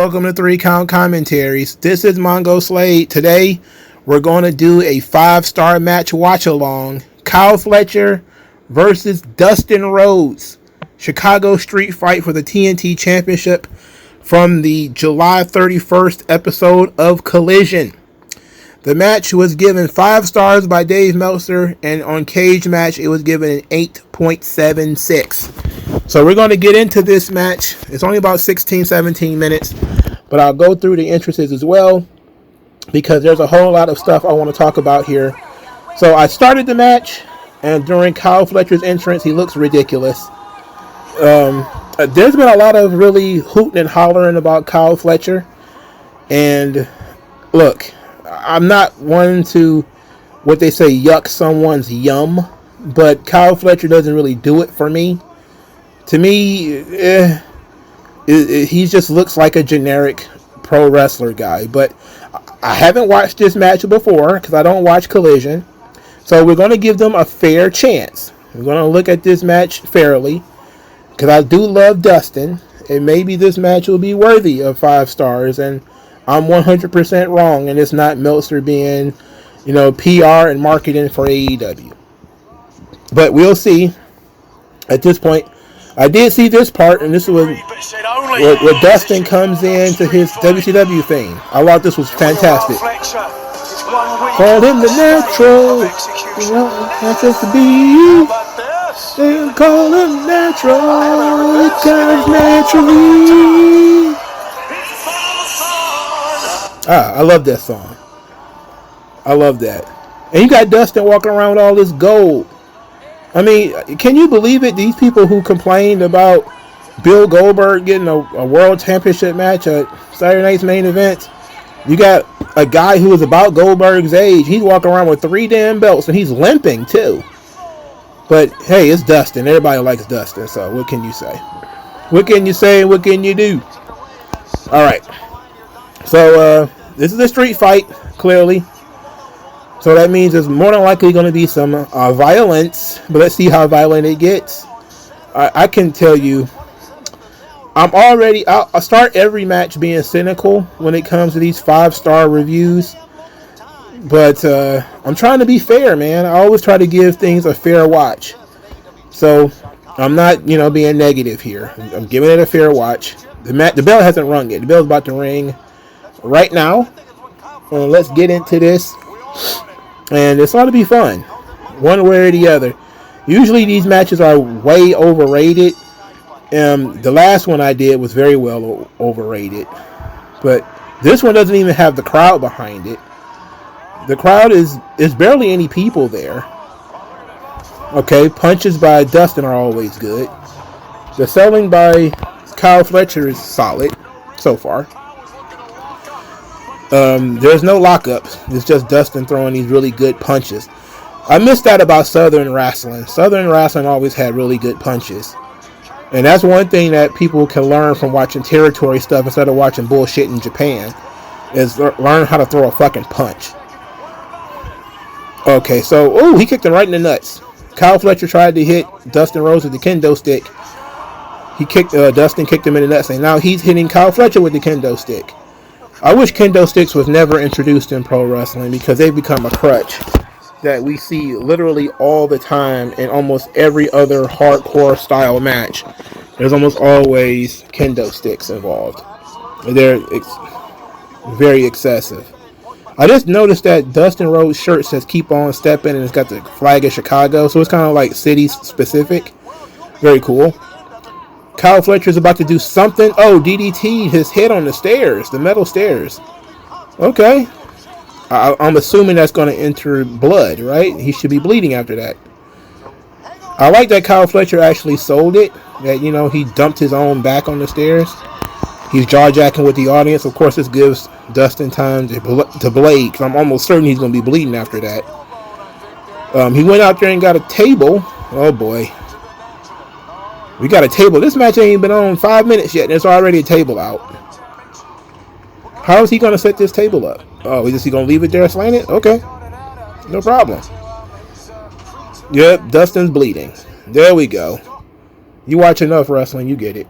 welcome to 3 Count Commentaries. This is MagMongoSlade. Today, we're going to do a 5-star match watch-along. Kyle Fletcher versus Dustin Rhodes. Chicago street fight for the TNT Championship from the July 31st episode of Collision. The match was given 5 stars by Dave Meltzer, and on Cage Match, it was given an 8.76. So we're going to get into this match. It's only about 16-17 minutes, but I'll go through the entrances as well because there's a whole lot of stuff I want to talk about here. So I started the match, and during Kyle Fletcher's entrance, he looks ridiculous. There's been a lot of really hooting and hollering about Kyle Fletcher, and look, I'm not one to, what they say, yuck someone's yum, but Kyle Fletcher doesn't really do it for me. To me, he just looks like a generic pro wrestler guy. But I haven't watched this match before because I don't watch Collision. So we're going to give them a fair chance. We're going to look at this match fairly because I do love Dustin. And maybe this match will be worthy of 5 stars. And I'm 100% wrong. And it's not Meltzer being, PR and marketing for AEW. But we'll see at this point. I did see this part, and this was where Dustin comes in to his WCW theme. I thought this was fantastic. Call him the natural, not just to be. They call him natural, it comes naturally. I love that song. I love that. And you got Dustin walking around with all this gold. I mean, can you believe it? These people who complained about Bill Goldberg getting a world championship match at Saturday night's main event, you got a guy who is about Goldberg's age. He's walking around with 3 damn belts, and he's limping too. But hey, it's Dustin. Everybody likes Dustin, so what can you say? What can you say and what can you do? All right. So this is a street fight, clearly. So that means there's more than likely going to be some violence. But let's see how violent it gets. I can tell you, I'll start every match being cynical when it comes to these 5-star reviews. But I'm trying to be fair, man. I always try to give things a fair watch. So I'm not, being negative here. I'm giving it a fair watch. The bell hasn't rung yet. The bell's about to ring right now. Let's get into this. And it's ought to be fun, one way or the other. Usually these matches are way overrated. The last one I did was very well overrated. But this one doesn't even have the crowd behind it. The crowd is barely any people there. Okay, punches by Dustin are always good. The selling by Kyle Fletcher is solid so far. There's no lockups. It's just Dustin throwing these really good punches. I missed that about Southern Wrestling. Southern Wrestling always had really good punches. And that's one thing that people can learn from watching territory stuff instead of watching bullshit in Japan. Is learn how to throw a fucking punch. Okay, so, he kicked him right in the nuts. Kyle Fletcher tried to hit Dustin Rhodes with the kendo stick. Dustin kicked him in the nuts, and now he's hitting Kyle Fletcher with the kendo stick. I wish kendo sticks was never introduced in pro wrestling because they've become a crutch that we see literally all the time in almost every other hardcore style match. There's almost always kendo sticks involved. They're very excessive. I just noticed that Dustin Rhodes' shirt says "Keep on Stepping" and it's got the flag of Chicago, so it's kind of like city specific. Very cool. Kyle Fletcher's about to do something. Oh, DDT his head on the stairs, the metal stairs. Okay. I'm assuming that's going to enter blood, right? He should be bleeding after that. I like that Kyle Fletcher actually sold it. That, he dumped his own back on the stairs. He's jaw-jacking with the audience. Of course, this gives Dustin time to blade, because I'm almost certain he's going to be bleeding after that. He went out there and got a table. Oh, boy. We got a table. This match ain't even been on 5 minutes yet, and there's already a table out. How is he going to set this table up? Oh, is he going to leave it there slanted? Okay. No problem. Yep, Dustin's bleeding. There we go. You watch enough wrestling, you get it.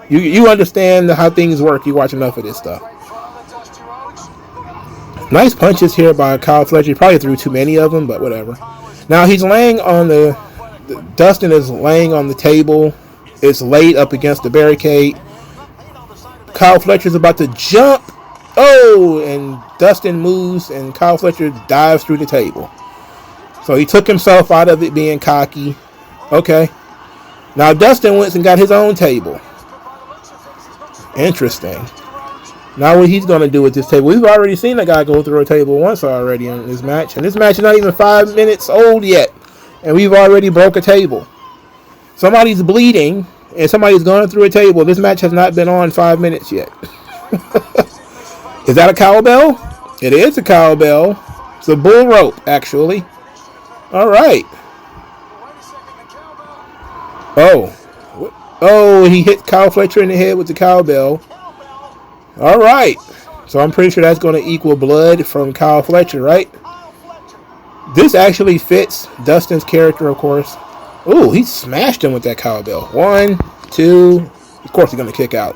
You understand how things work. You watch enough of this stuff. Nice punches here by Kyle Fletcher. He probably threw too many of them, but whatever. Now he's laying on Dustin is laying on the table. It's laid up against the barricade. Kyle Fletcher's about to jump. Oh, and Dustin moves, and Kyle Fletcher dives through the table. So he took himself out of it being cocky. Okay. Now Dustin went and got his own table. Interesting. Now what he's going to do with this table. We've already seen a guy go through a table once already in this match. And this match is not even 5 minutes old yet. And we've already broke a table. Somebody's bleeding. And somebody's going through a table. This match has not been on 5 minutes yet. Is that a cowbell? It is a cowbell. It's a bull rope, actually. All right. Oh, he hit Kyle Fletcher in the head with the cowbell. All right. So I'm pretty sure that's going to equal blood from Kyle Fletcher, right? This actually fits Dustin's character, of course. Ooh, he smashed him with that cowbell. 1, 2. Of course he's going to kick out.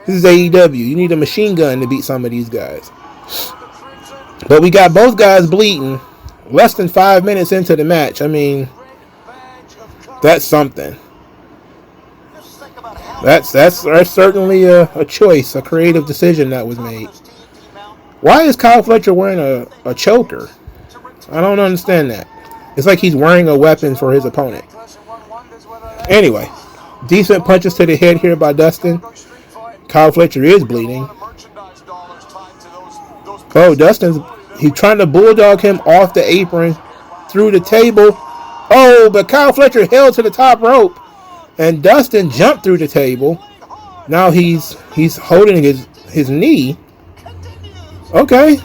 This is AEW. You need a machine gun to beat some of these guys. But we got both guys bleeding less than 5 minutes into the match. I mean, that's something. That's certainly a choice, a creative decision that was made. Why is Kyle Fletcher wearing a choker? I don't understand that. It's like he's wearing a weapon for his opponent. Anyway, decent punches to the head here by Dustin. Kyle Fletcher is bleeding. Oh, he's trying to bulldog him off the apron through the table. Oh, but Kyle Fletcher held to the top rope. And Dustin jumped through the table. Now he's holding his knee. Okay,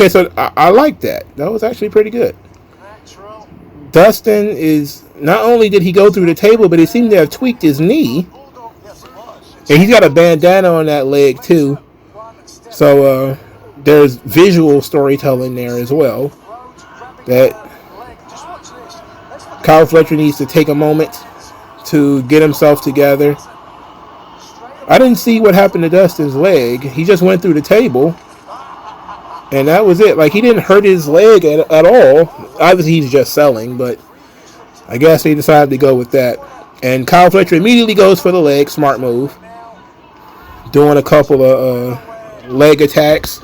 so I like that. That was actually pretty good. Dustin is, not only did he go through the table, but he seemed to have tweaked his knee. And he's got a bandana on that leg too. So there's visual storytelling there as well. That Kyle Fletcher needs to take a moment to get himself together. I didn't see what happened to Dustin's leg. He just went through the table. And that was it. Like, he didn't hurt his leg at all. Obviously, he's just selling, but I guess they decided to go with that. And Kyle Fletcher immediately goes for the leg. Smart move. Doing a couple of leg attacks.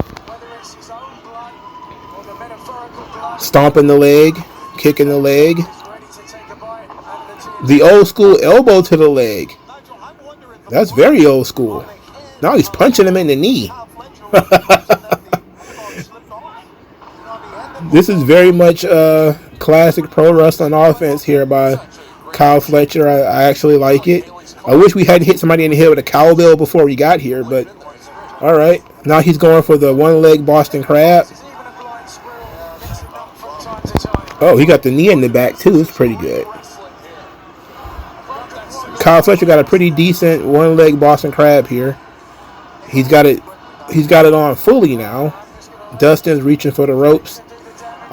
Stomping the leg. Kicking the leg. The old school elbow to the leg. That's very old school. Now he's punching him in the knee. This is very much classic pro wrestling offense here by Kyle Fletcher. I actually like it. I wish we hadn't hit somebody in the head with a cowbell before we got here, but alright. Now he's going for the one-leg Boston Crab. Oh, he got the knee in the back too. It's pretty good. Kyle Fletcher got a pretty decent one-leg Boston Crab here. He's got it on fully now. Dustin's reaching for the ropes.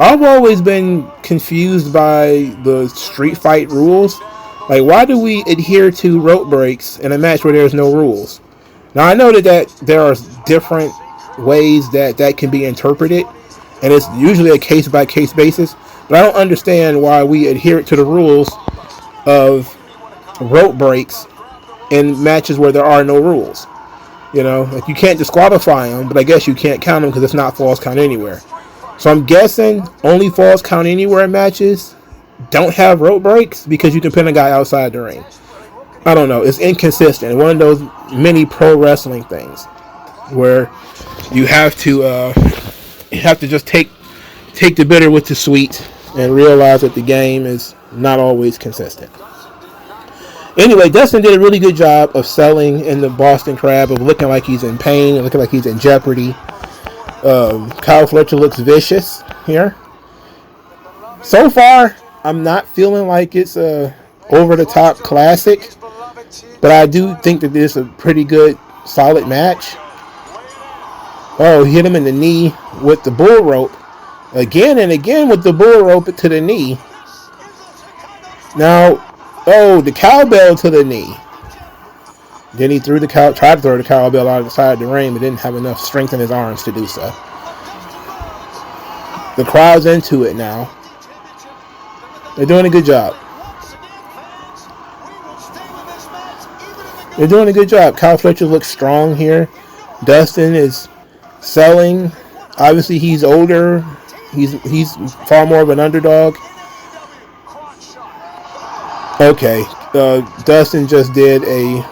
I've always been confused by the street fight rules. Like, why do we adhere to rope breaks in a match where there's no rules? Now, I know that there are different ways that can be interpreted, and it's usually a case-by-case basis, but I don't understand why we adhere to the rules of rope breaks in matches where there are no rules. You know, like, you can't disqualify them, but I guess you can't count them because it's not falls count anywhere. So I'm guessing only falls count anywhere matches don't have rope breaks because you can pin a guy outside the ring. I don't know. It's inconsistent. One of those mini pro wrestling things where you have to just take the bitter with the sweet and realize that the game is not always consistent. Anyway, Dustin did a really good job of selling in the Boston Crab, of looking like he's in pain and looking like he's in jeopardy. Kyle Fletcher looks vicious here. So far, I'm not feeling like it's a over-the-top classic, but I do think that this is a pretty good, solid match. Oh, he hit him in the knee with the bull rope. Again and again with the bull rope to the knee. Now, oh, the cowbell to the knee. Then he tried to throw the cowbell out of the side of the ring, but didn't have enough strength in his arms to do so. The crowd's into it now. They're doing a good job. They're doing a good job. Kyle Fletcher looks strong here. Dustin is selling. Obviously, he's older. He's far more of an underdog. Okay, Dustin just did a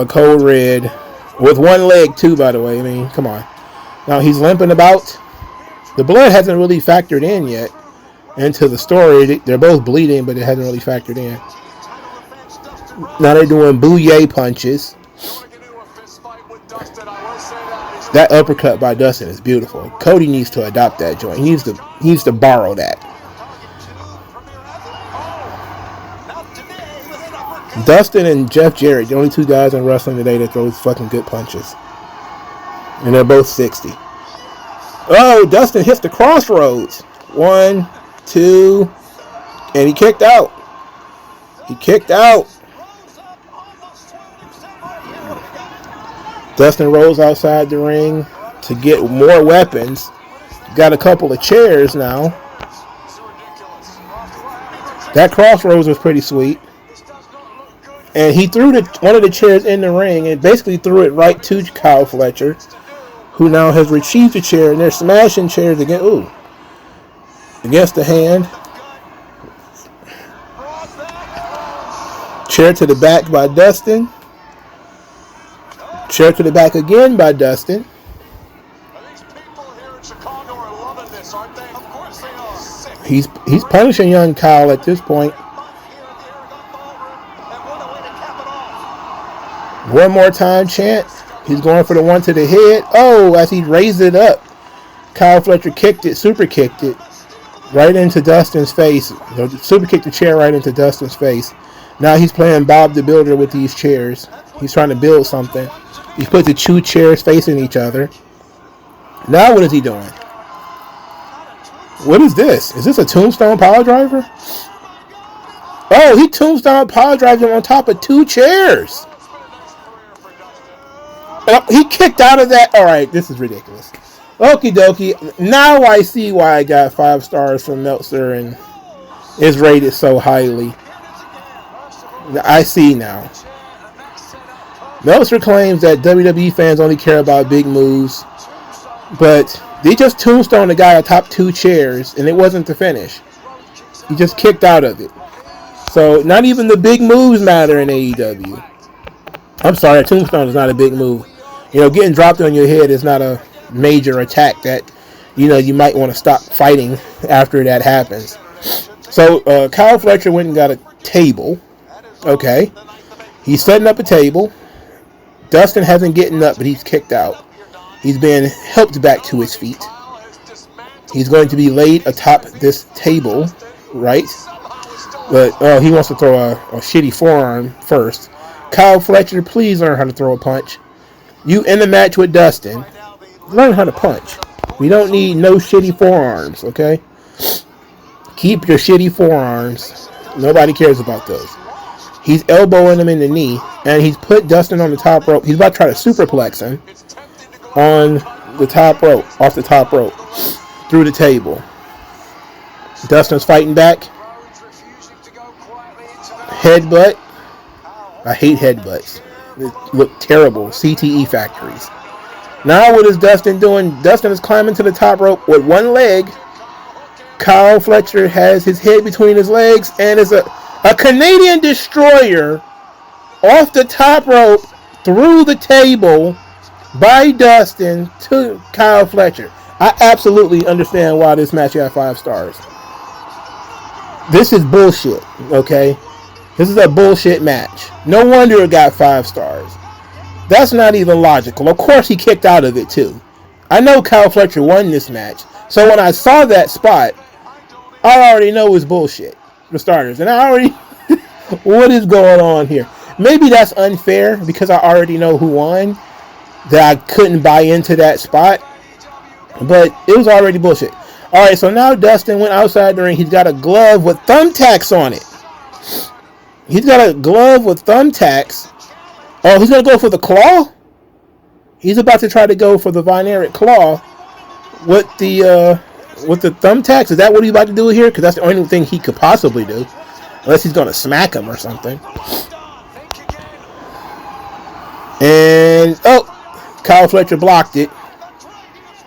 code red with one leg too. By the way, I mean, come on. Now he's limping about. The blood hasn't really factored in yet into the story. They're both bleeding, but it hasn't really factored in. Now they're doing bouye punches. That uppercut by Dustin is beautiful. Cody needs to adopt that joint. He needs to borrow that. Dustin and Jeff Jarrett, the only two guys in wrestling today that throw fucking good punches. And they're both 60. Oh, Dustin hits the crossroads. 1, 2, and he kicked out. He kicked out. Dustin rolls outside the ring to get more weapons. Got a couple of chairs now. That crossroads was pretty sweet. And he threw one of the chairs in the ring and basically threw it right to Kyle Fletcher, who now has retrieved the chair, and they're smashing chairs again. Ooh. Against the hand. Chair to the back by Dustin. Chair to the back again by Dustin. He's punishing young Kyle at this point. One more time chant. He's going for the one to the head. Oh, as he raised it up, Kyle Fletcher super kicked it right into Dustin's face. Super kicked the chair right into Dustin's face. Now he's playing Bob the Builder with these chairs. He's trying to build something. He's put the two chairs facing each other. Now what is he doing? What is this? Is this a tombstone Piledriver? Oh, he tombstone Piledrives him on top of two chairs. Oh, he kicked out of that. All right, this is ridiculous. Okie dokie. Now I see why I got 5 stars from Meltzer and is rated so highly. I see now. Meltzer claims that WWE fans only care about big moves, but they just tombstoned the guy atop 2 chairs, and it wasn't the finish. He just kicked out of it. So not even the big moves matter in AEW. I'm sorry, a tombstone is not a big move. You know, getting dropped on your head is not a major attack that, you know, you might want to stop fighting after that happens. So Kyle Fletcher went and got a table. Okay. He's setting up a table. Dustin hasn't gotten up, but he's kicked out. He's been helped back to his feet. He's going to be laid atop this table, right? But he wants to throw a shitty forearm first. Kyle Fletcher, please learn how to throw a punch. You in the match with Dustin. Learn how to punch. We don't need no shitty forearms, okay? Keep your shitty forearms. Nobody cares about those. He's elbowing him in the knee, and he's put Dustin on the top rope. He's about to try to superplex him on the top rope, off the top rope, through the table. Dustin's fighting back. Headbutt. I hate headbutts. They look terrible. CTE factories. Now what is Dustin doing? Dustin is climbing to the top rope with one leg. Kyle Fletcher has his head between his legs and is a Canadian destroyer off the top rope through the table by Dustin to Kyle Fletcher. I absolutely understand why this match got 5 stars. This is bullshit, okay? This is a bullshit match. No wonder it got 5 stars. That's not even logical. Of course he kicked out of it too. I know Kyle Fletcher won this match. So when I saw that spot, I already know it's bullshit. For starters. And I already... what is going on here? Maybe that's unfair because I already know who won. That I couldn't buy into that spot. But it was already bullshit. Alright, so now Dustin went outside the ring. He's got a glove with thumbtacks on it. He's got a glove with thumbtacks. Oh, he's going to go for the claw? He's about to try to go for the Von Erich claw with the thumbtacks. Is that what he's about to do here? Because that's the only thing he could possibly do. Unless he's going to smack him or something. And, oh, Kyle Fletcher blocked it.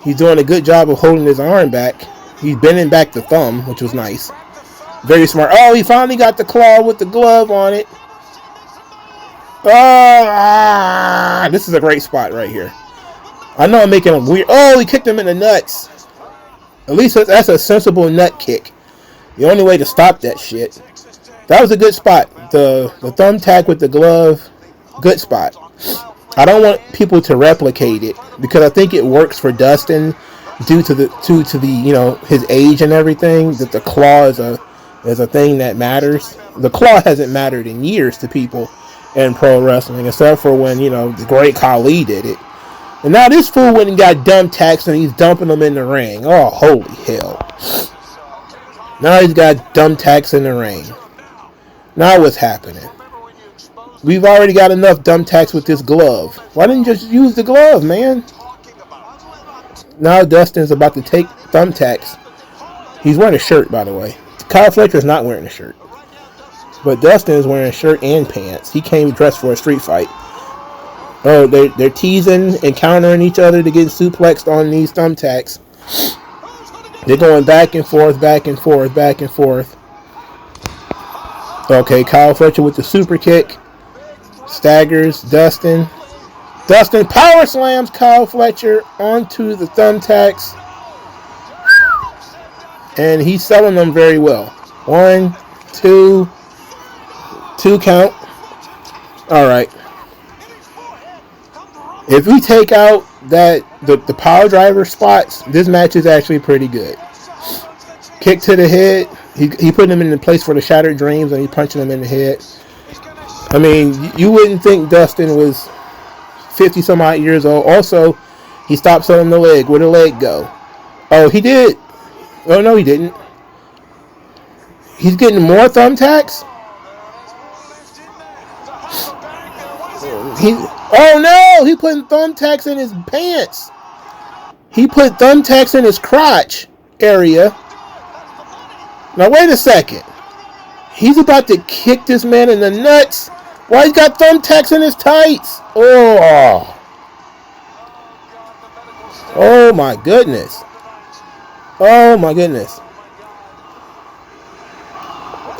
He's doing a good job of holding his arm back. He's bending back the thumb, which was nice. Very smart. Oh, he finally got the claw with the glove on it. This is a great spot right here. I know I'm making him weird. Oh, he kicked him in the nuts. At least that's a sensible nut kick. The only way to stop that shit. That was a good spot. The thumbtack with the glove, good spot. I don't want people to replicate it because I think it works for Dustin due to the his age and everything. That the claw is a thing that matters. The claw hasn't mattered in years to people in pro wrestling, except for when the great Khali did it. And now this fool went and got thumbtacks and he's dumping them in the ring. Oh, holy hell! Now he's got thumbtacks in the ring. Now what's happening? We've already got enough thumbtacks with this glove. Why didn't you just use the glove, man? Now Dustin's about to take thumbtacks. He's wearing a shirt, by the way. Kyle Fletcher's not wearing a shirt. But Dustin is wearing a shirt and pants. He came dressed for a street fight. Oh, they're teasing and countering each other to get suplexed on these thumbtacks. They're going back and forth, back and forth, back and forth. Okay, Kyle Fletcher with the super kick. Staggers Dustin. Dustin power slams Kyle Fletcher onto the thumbtacks. And he's selling them very well. 1, 2 count. Alright. If we take out the power driver spots, this match is actually pretty good. Kick to the head. He put him in the place for the shattered dreams and he punching him in the head. I mean, you wouldn't think Dustin was 50 some odd years old. Also, he stopped selling the leg. Where'd the leg go? Oh, he did. Oh, no, he didn't. He's getting more thumbtacks? Oh, no! He put thumbtacks in his pants. He put thumbtacks in his crotch area. Now, wait a second. He's about to kick this man in the nuts. Why he's got thumbtacks in his tights? Oh. Oh, my goodness. Oh, my goodness.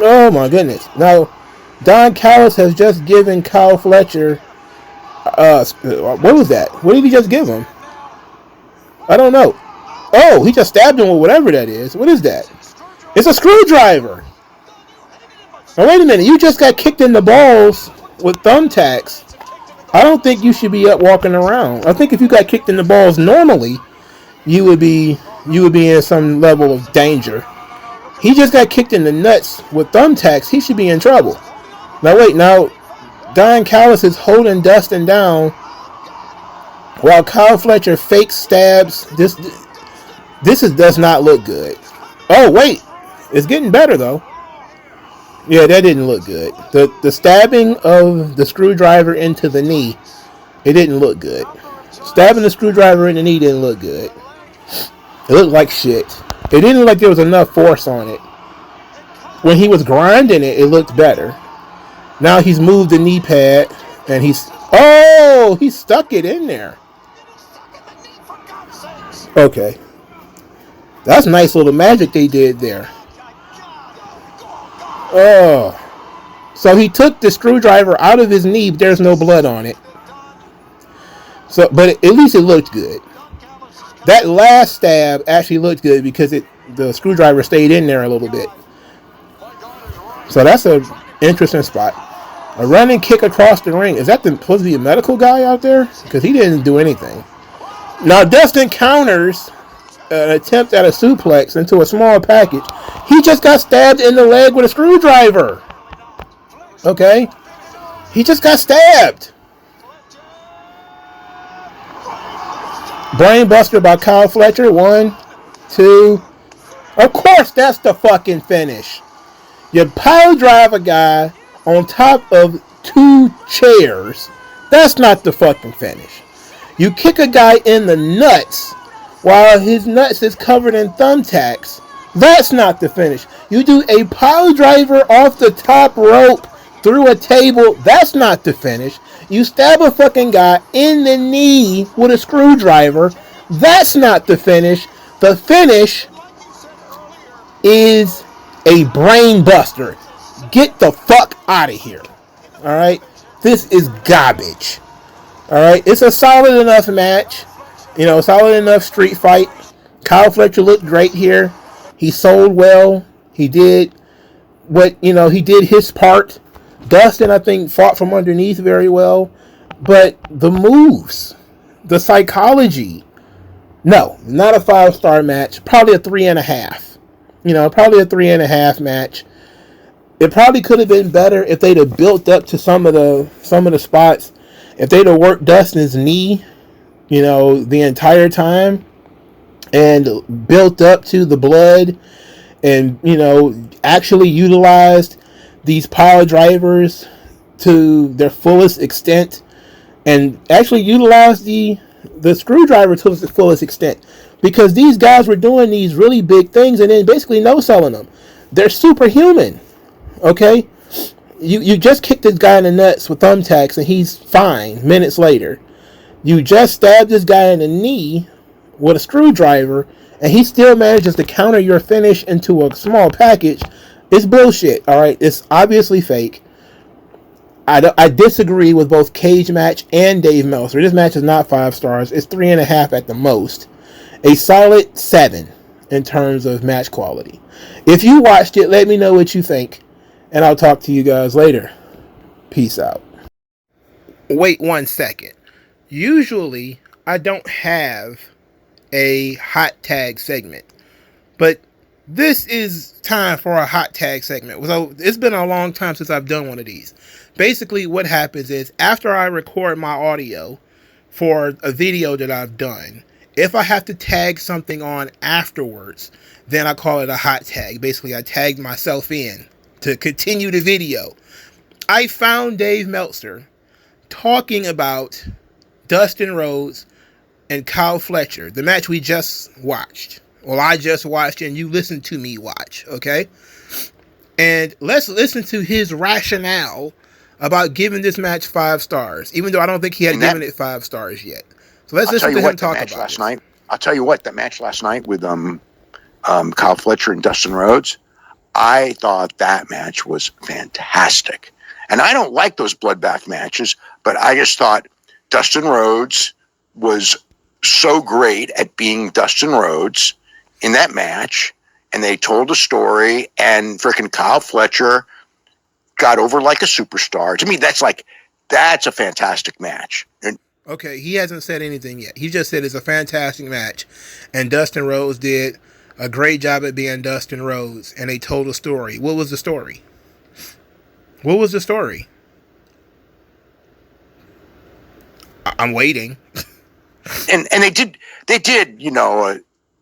Oh, my goodness. Now, Don Callis has just given Kyle Fletcher... what was that? What did he just give him? I don't know. Oh, he just stabbed him with whatever that is. What is that? It's a screwdriver. Now, wait a minute. You just got kicked in the balls with thumbtacks. I don't think you should be up walking around. I think if you got kicked in the balls normally, you would be in some level of danger. He just got kicked in the nuts with thumbtacks. He should be in trouble. Now, wait. Now, Don Callis is holding Dustin down while Kyle Fletcher fake stabs. This does not look good. Oh, wait. It's getting better, though. Yeah, that didn't look good. The stabbing of the screwdriver into the knee, it didn't look good. Stabbing the screwdriver in the knee didn't look good. It looked like shit. It didn't look like there was enough force on it. When he was grinding it, it looked better. Now he's moved the knee pad, and he stuck it in there. Okay. That's nice little magic they did there. Oh. So he took the screwdriver out of his knee, but there's no blood on it. So, but at least it looked good. That last stab actually looked good because the screwdriver stayed in there a little bit. So that's an interesting spot. A running kick across the ring. Is that supposed to be a medical guy out there? Because he didn't do anything. Now Dustin counters an attempt at a suplex into a small package. He just got stabbed in the leg with a screwdriver. Okay? He just got stabbed. Brainbuster by Kyle Fletcher. 1, 2. Of course, that's the fucking finish. You pile drive a guy on top of 2 chairs. That's not the fucking finish. You kick a guy in the nuts while his nuts is covered in thumbtacks. That's not the finish. You do a pile driver off the top rope through a table. That's not the finish. You stab a fucking guy in the knee with a screwdriver. That's not the finish. The finish is a brain buster. Get the fuck out of here. Alright? This is garbage. Alright? It's a solid enough match. You know, solid enough street fight. Kyle Fletcher looked great here. He sold well. He did what, you know, he did his part. Dustin, I think, fought from underneath very well. But the moves, the psychology, no, not a 5-star match. Probably a 3.5. You know, probably a 3.5 match. It probably could have been better if they'd have built up to some of the spots. If they'd have worked Dustin's knee, you know, the entire time, and built up to the blood, and, you know, actually utilized these pile drivers to their fullest extent, and actually utilized the screwdriver to its fullest extent, because these guys were doing these really big things and then basically no selling them. They're superhuman. Okay, you just kicked this guy in the nuts with thumbtacks and he's fine minutes later. You just stabbed this guy in the knee with a screwdriver and he still manages to counter your finish into a small package. It's bullshit. All right, it's obviously fake. I disagree with both Cage Match and Dave Meltzer. This match is not 5 stars. It's 3.5 at the most. A solid 7 in terms of match quality. If you watched it, let me know what you think. And I'll talk to you guys later. Peace out. Wait 1 second. Usually, I don't have a hot tag segment. But this is time for a hot tag segment. So it's been a long time since I've done one of these. Basically, what happens is, after I record my audio for a video that I've done, if I have to tag something on afterwards, then I call it a hot tag. Basically, I tagged myself in to continue the video. I found Dave Meltzer talking about Dustin Rhodes and Kyle Fletcher, the match we just watched. Well, I just watched and you listened to me watch, okay? And let's listen to his rationale about giving this match 5 stars, even though I don't think he had given it 5 stars yet. So let's listen to him talk about last night. I'll tell you what, that match last night with Kyle Fletcher and Dustin Rhodes, I thought that match was fantastic. And I don't like those bloodbath matches, but I just thought Dustin Rhodes was so great at being Dustin Rhodes in that match. And they told a story, and freaking Kyle Fletcher got over like a superstar. To me, that's a fantastic match. And okay, he hasn't said anything yet. He just said it's a fantastic match. And Dustin Rhodes did a great job at being Dustin Rhodes, and they told a story. What was the story? What was the story? I'm waiting. and they did, you know, a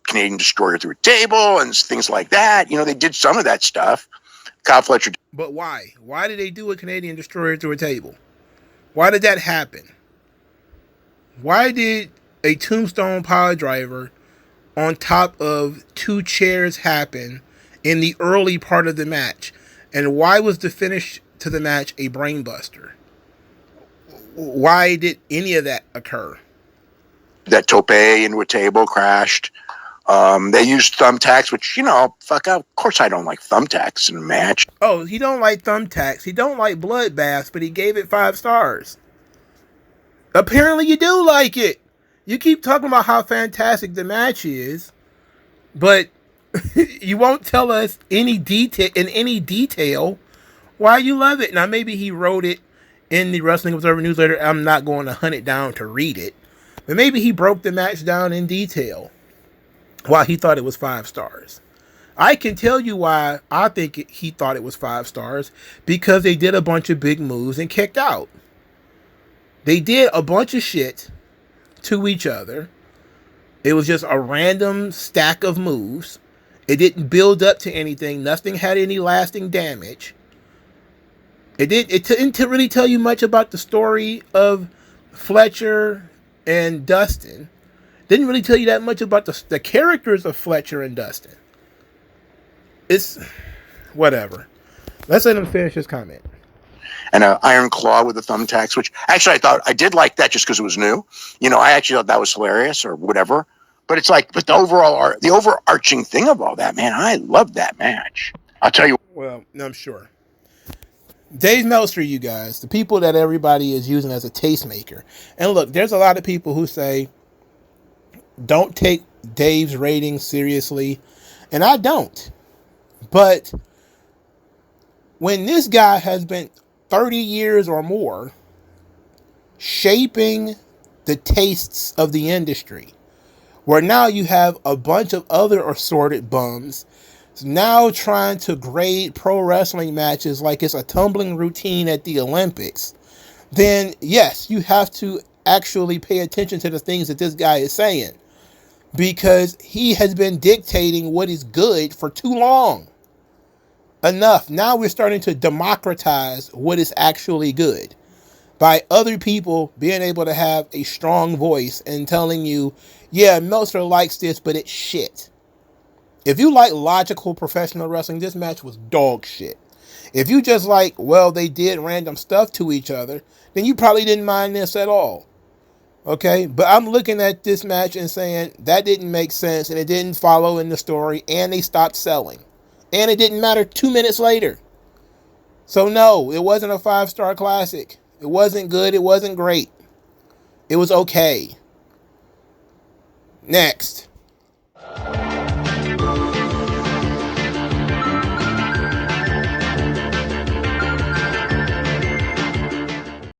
Canadian Destroyer through a table and things like that. You know, they did some of that stuff. Kyle Fletcher. But why? Why did they do a Canadian Destroyer through a table? Why did that happen? Why did a tombstone pile driver on top of 2 chairs happen in the early part of the match? And why was the finish to the match a brainbuster? Why did any of that occur? That tope into a table crashed. They used thumbtacks, which, you know, of course I don't like thumbtacks in a match. Oh, he don't like thumbtacks. He don't like bloodbaths, but he gave it 5 stars. Apparently you do like it. You keep talking about how fantastic the match is, but you won't tell us in any detail why you love it. Now, maybe he wrote it in the Wrestling Observer newsletter. I'm not going to hunt it down to read it. But maybe he broke the match down in detail why he thought it was 5 stars. I can tell you why I think he thought it was 5 stars. Because they did a bunch of big moves and kicked out. They did a bunch of shit to each other. It was just a random stack of moves. It didn't build up to anything. Nothing had any lasting damage. It didn't really tell you much about the story of Fletcher and Dustin. Didn't really tell you that much about the characters of Fletcher and Dustin. It's whatever. Let's let him finish his comment. And an iron claw with the thumbtacks, which actually I did like that just because it was new. I actually thought that was hilarious or whatever. But it's like, but the overarching thing of all that, man, I love that match. I'll tell you. Well, I'm sure. Dave Meltzer, you guys, the people that everybody is using as a tastemaker. And look, there's a lot of people who say, don't take Dave's ratings seriously. And I don't. But when this guy has been 30 years or more shaping the tastes of the industry, where now you have a bunch of other assorted bums now trying to grade pro wrestling matches like it's a tumbling routine at the Olympics, then yes, you have to actually pay attention to the things that this guy is saying, because he has been dictating what is good for too long. Enough. Now we're starting to democratize what is actually good by other people being able to have a strong voice and telling you, yeah, Meltzer likes this, but it's shit. If you like logical professional wrestling, this match was dog shit. If you just like, well, they did random stuff to each other, then you probably didn't mind this at all. Okay? But I'm looking at this match and saying that didn't make sense and it didn't follow in the story and they stopped selling. And it didn't matter 2 minutes later. So no, it wasn't a 5-star classic. It wasn't good. It wasn't great. It was okay. Next.